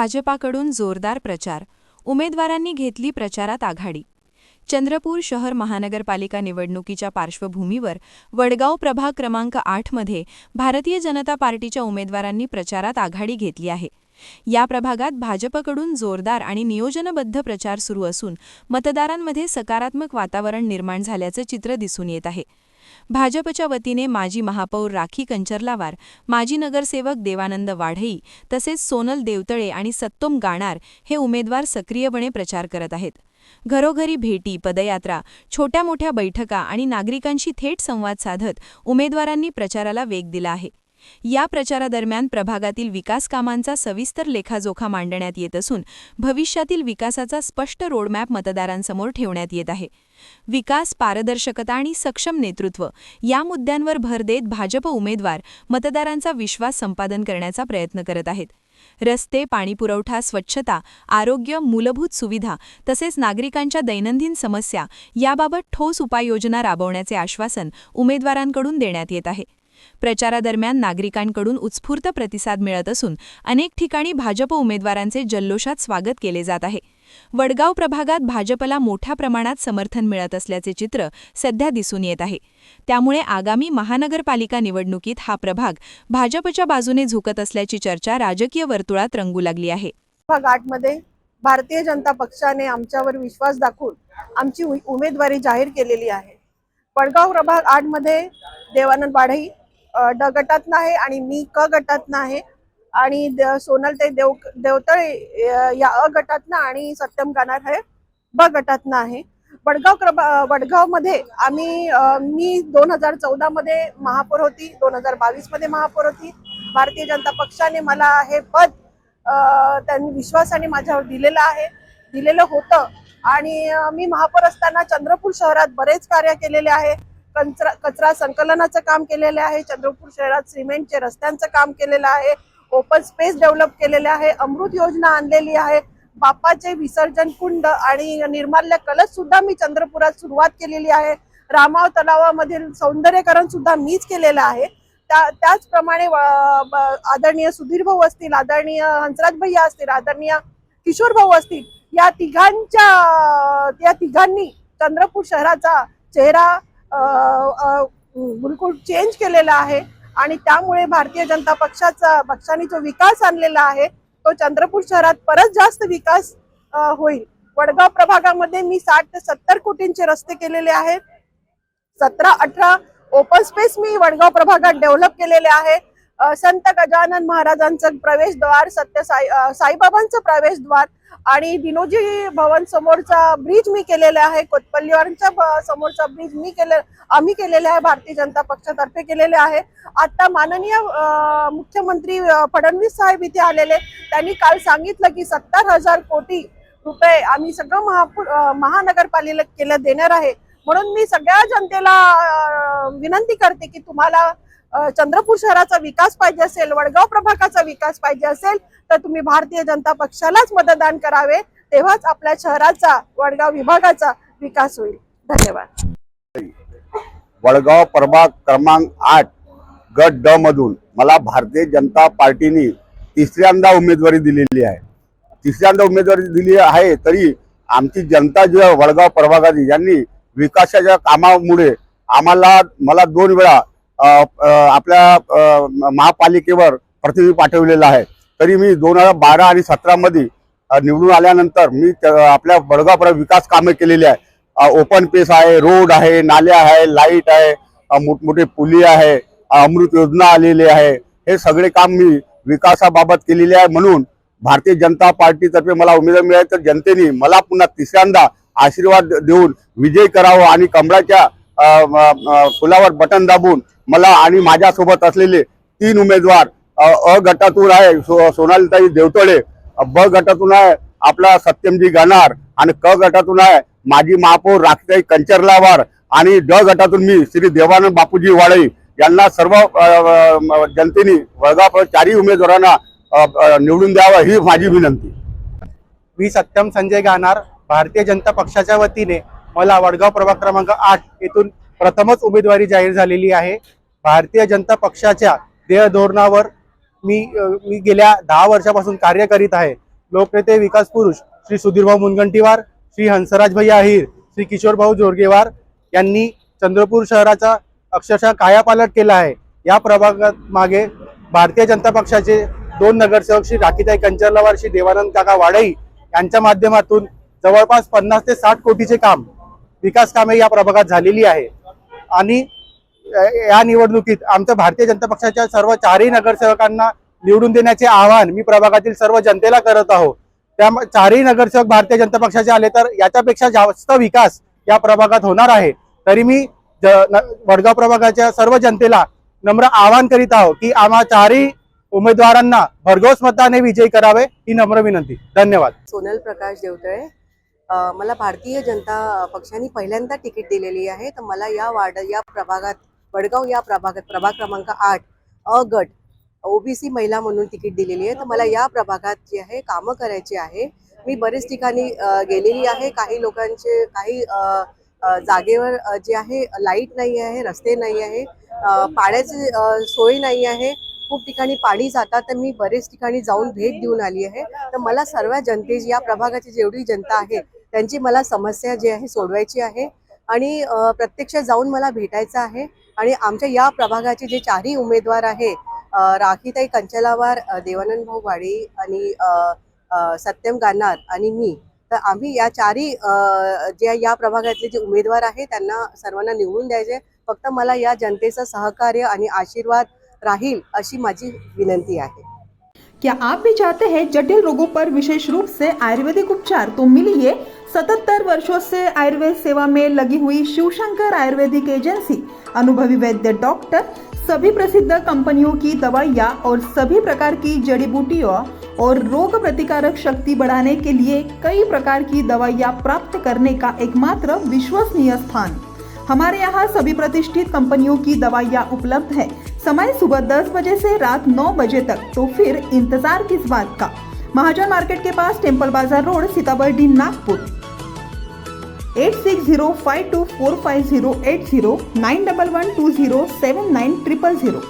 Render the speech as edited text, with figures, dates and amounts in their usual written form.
भाजपाकडून जोरदार प्रचार, उमेदवारांनी घेतली प्रचारात आघाडी। चंद्रपूर शहर महानगरपालिका निवडणुकीच्या पार्श्वभूमीवर वडगाव प्रभाग क्रमांक 8 मध्ये भारतीय जनता पार्टीच्या उमेदवारांनी प्रचारात आघाडी घेतली आहे। या प्रभागात भाजपकडून जोरदार आणि नियोजनबद्ध प्रचार सुरू असून मतदारांमध्ये सकारात्मक वातावरण निर्माण झाल्याचे चित्र दिसून येत आहे। भाजपच्या वतीने माजी महापौर राखी कंचर्लावार, माजी नगरसेवक देवानंद वाढई तसेच सोनल देवतळे आणि सत्तोम गाणार हे उमेदवार सक्रियपणे प्रचार करत आहेत। घरोघरी भेटी, पदयात्रा, छोट्या मोठ्या बैठका आणि नागरिकांशी थेट संवाद साधत उमेदवारांनी प्रचाराला वेग दिला आहे। या प्रचारादरम्यान प्रभागातील विकास कामांचा सविस्तर लेखाजोखा मांडण्यात येत असून भविष्यातील विकासाचा स्पष्ट रोडमॅप मतदारांसमोर ठेवण्यात येत आहे। विकास, पारदर्शकता आणि सक्षम नेतृत्व या मुद्द्यांवर भर देत भाजप उमेदवार मतदारांचा विश्वास संपादन करण्याचा प्रयत्न करत आहेत। रस्ते, पाणीपुरवठा, स्वच्छता, आरोग्य, मूलभूत सुविधा तसेच नागरिकांच्या दैनंदिन समस्या याबाबत ठोस उपाययोजना राबवण्याचे आश्वासन उमेदवारांकडून देण्यात येत आहे। प्रचारादरम्यान नागरिकांकडून उत्स्फूर्त प्रतिसाद मिळत असून अनेक ठिकाणी भाजप उमेदवारांचे जल्लोषात स्वागत केले जात आहे। वडगाव प्रभागात भाजपला मोठ्या प्रमाणात समर्थन मिळत असल्याचे चित्र सध्या दिसून येत आहे। त्यामुळे आगामी महानगरपालिका निवडणुकीत हा प्रभाग भाजपच्या बाजूने झुकत असल्याची चर्चा राजकीय वर्तुळात रंगू लागली आहे। प्रभाग 8 मध्ये भारतीय जनता पक्षाने आमच्यावर विश्वास दाखवून आमची उमेदवारी जाहीर केलेली आहे। वडगाव प्रभाग 8 मध्ये देवानंद वाढई ड गटातून आहे आणि मी क गटातून आहे आणि सोनल देवतळे या अ गटातून आणि सत्यम गाणार हे ब गटातून आहे। वडगाव मध्ये मी 2014 मध्ये महापौर होती, 2022 मध्ये महापौर होती। भारतीय जनता पक्षाने मला हे पद त्यांनी विश्वासाने माझ्यावर दिलेलं होतं आणि मी महापौर असताना चंद्रपूर शहरात बरेच कार्य केलेले आहे। कचरा संकलनाचं काम केलेले आहे, चंद्रपूर शहरात सिमेंटचे रस्त्यांचं काम केलेलं आहे, ओपन स्पेस डेव्हलप केलेले आहे, अमृत योजना आणलेली आहे, बाप्पाचे विसर्जन कुंड आणि निर्माल्य कलश सुद्धा मी चंद्रपुरात सुरुवात केलेली आहे। रामाव तलावामधील सौंदर्यकरण सुद्धा मीच केलेलं आहे। त्याचप्रमाणे आदरणीय सुधीर भाऊ असतील, आदरणीय हंसराज भैया असतील, आदरणीय किशोर भाऊ असतील, या तिघांनी चंद्रपूर शहराचा चेहरा बिलकुल चेंज केलेला आहे आणि त्यामुळे भारतीय जनता पक्षाने जो विकास आणलेला आहे तो चंद्रपूर शहरात परत जास्त विकास होईल। वडगाव प्रभागामध्ये मी 60 ते 70 कोटींचे रस्ते केलेले आहेत। 17-18 ओपन स्पेस मी वडगाव प्रभागात डेव्हलप केलेले आहे। संत गजानन महाराजांचं प्रवेशद्वार, साईबाबांचं प्रवेशद्वार आणि दिनोजी भवन समोरचा ब्रिज मी केलेला आहे। कोतपल्लीवारच्या समोरचा ब्रिज आम्ही केलेला आहे, भारतीय जनता पक्षातर्फे केलेले आहे। आता माननीय मुख्यमंत्री फडणवीस साहेब इथे आलेले, त्यांनी काल सांगितलं की 70,000 कोटी रुपये आम्ही सगळं महानगरपालिकेला देणार आहे। म्हणून मी सगळ्या जनतेला विनंती करते की तुम्हाला चंद्रपूर शहराचा विकास पाहिजे असेल, वडगाव प्रभागाचा विकास पाहिजे असेल तर तुम्ही भारतीय जनता पक्षालाच मतदान करावे, तेव्हाच आपल्या शहराचा, वडगाव विभागाचा विकास होईल। धन्यवाद। वडगाव प्रभाग क्रमांक 8 गट ड मधून मला भारतीय जनता पार्टीने तिसऱ्यांदा उमेदवारी दिलेली आहे। तिसऱ्यांदा उमेदवारी दिली आहे तरी आमची जनता जी वडगाव प्रभागाची यांनी विकासाच्या कामामुळे मला 2 वेळा आपल्या महापालिकेवर प्रतिनिधी पाठवलेला आहे। तरी मी 2012 आणि 17 मध्ये निवडून आल्यानंतर मी आपल्या वडगाव प्रभाग विकास कामे केलेली आहे। ओपन पेस आहे, रोड आहे, नाल्या आहे, लाईट आहे, मोठमोठे पुली आहे, अमृत योजना आलेली आहे। हे सगळे काम मी विकासाबाबत केलेले आहे। म्हणून भारतीय जनता पार्टीतर्फे मला उमेदवारी मिळाली तर जनतेने मला पुन्हा तिसऱ्यांदा आशीर्वाद देऊन विजय करावा आणि कमळाच्या फुलावर बटन दाबून मला आणि माझ्यासोबत असलेले 3 उमेदवार अ गटातून आहे सोनालीताई देवतळे, ब गटातून आहे आपला सत्यमजी गाणार आणि क गटातून आहे माजी महापौर राखीताई कंचर्लावार आणि ड गटातून मी श्री देवानंद बापूजी वाढई यांना सर्व जनतेने वडगाव 4 उमेदवारांना निवडून द्यावं ही माझी विनंती। मी सत्यम संजय गाणार, भारतीय जनता पक्षाच्या वतीने मला वडगाव प्रभाग क्रमांक 8 येथून प्रथमच उमेदवारी जाहीर झालेली आहे। भारतीय जनता पक्षाच्या ध्येय धोरणावर मी गेल्या 10 वर्षापासून कार्य करीत आहे। लोकनेते विकास पुरुष श्री सुधीरभाऊ मुनगंटीवार, श्री हंसराज भैया अहिर, श्री किशोरभाऊ जोरगेवार यांनी चंद्रपूर शहराचा अक्षरशः कायापालट केला आहे। या प्रभागात मागे भारतीय जनता पक्षाचे 2 नगरसेवक श्री राखीताई कंचरलवार, श्री देवानंद काका वाडई यांच्या माध्यमातून जवळपास 50 ते 60 कोटीचे विकास कामे या प्रभागात झालेली आहे। आणि या निवडणुकीत आमच्या भारतीय जनता पक्षाच्या सर्व 4ही नगरसेवकांना निवडून देण्याचे आवाहन मी प्रभागातील सर्व जनतेला करत आहोत। त्या 4ही नगरसेवक भारतीय जनता पक्षाचे आले तर याच्यापेक्षा जास्त विकास या प्रभागात होणार आहे। तरी मी वडगाव प्रभागाच्या सर्व जनतेला नम्र आवाहन करीत आहोत की आम्हा 4ही उमेदवारांना भरघोस मताने विजयी करावे ही नम्र विनंती। धन्यवाद। सोनल प्रकाश देवतळे, मला भारतीय जनता पक्षाने पहिल्यांदा तिकीट दिलेली आहे। तर मला या प्रभागात वडगाव या प्रभागात प्रभाग क्रमांक 8 अ गट ओबीसी महिला म्हणून तिकीट दिलेली आहे। तर मला या प्रभागात जे आहे कामं करायची आहे। मी बरेच ठिकाणी गेलेली आहे। काही लोकांचे काही जागेवर जे आहे लाईट नाही आहे, रस्ते नाही आहे, पाण्याची सोय नाही आहे, खूप ठिकाणी पाणी जातात। तर मी बरेच ठिकाणी जाऊन भेट देऊन आली आहे। तर मला सर्व जनतेची, या प्रभागाची जेवढी जनता आहे त्यांची मला समस्या जी आहे सोडवायची आहे आणि प्रत्यक्ष जाऊन मला भेटायचं आहे। आणि आमच्या या प्रभागाचे जे 4ही उमेदवार आहे, राखीताई कंचलावार, देवानंद भाऊ वाडे आणि सत्यम गानार आणि मी, तर आम्ही या 4ही जे या प्रभागातले जे उमेदवार आहे त्यांना सर्वांना निवडून द्यायचे। फक्त मला या जनतेचं सहकार्य आणि आशीर्वाद राहील अशी माझी विनंती है। क्या आप भी चाहते हैं जटिल रोगों पर विशेष रूप से आयुर्वेदिक उपचार? तो मिलिए 77 वर्षों से आयुर्वेद सेवा में लगी हुई शिवशंकर आयुर्वेदिक एजेंसी। अनुभवी वैद्य डॉक्टर, सभी प्रसिद्ध कंपनियों की दवाइयाँ और सभी प्रकार की जड़ी बूटियों और रोग प्रतिकारक शक्ति बढ़ाने के लिए कई प्रकार की दवाइयाँ प्राप्त करने का एकमात्र विश्वसनीय स्थान। हमारे यहाँ सभी प्रतिष्ठित कंपनियों की दवाइयाँ उपलब्ध है। समय सुबह 10 बजे से रात 9 बजे तक। तो फिर इंतजार किस बात का? महाजन मार्केट के पास टेम्पल बाजार रोड, सीताबर्डी, नागपुर। 8605245080 911207900।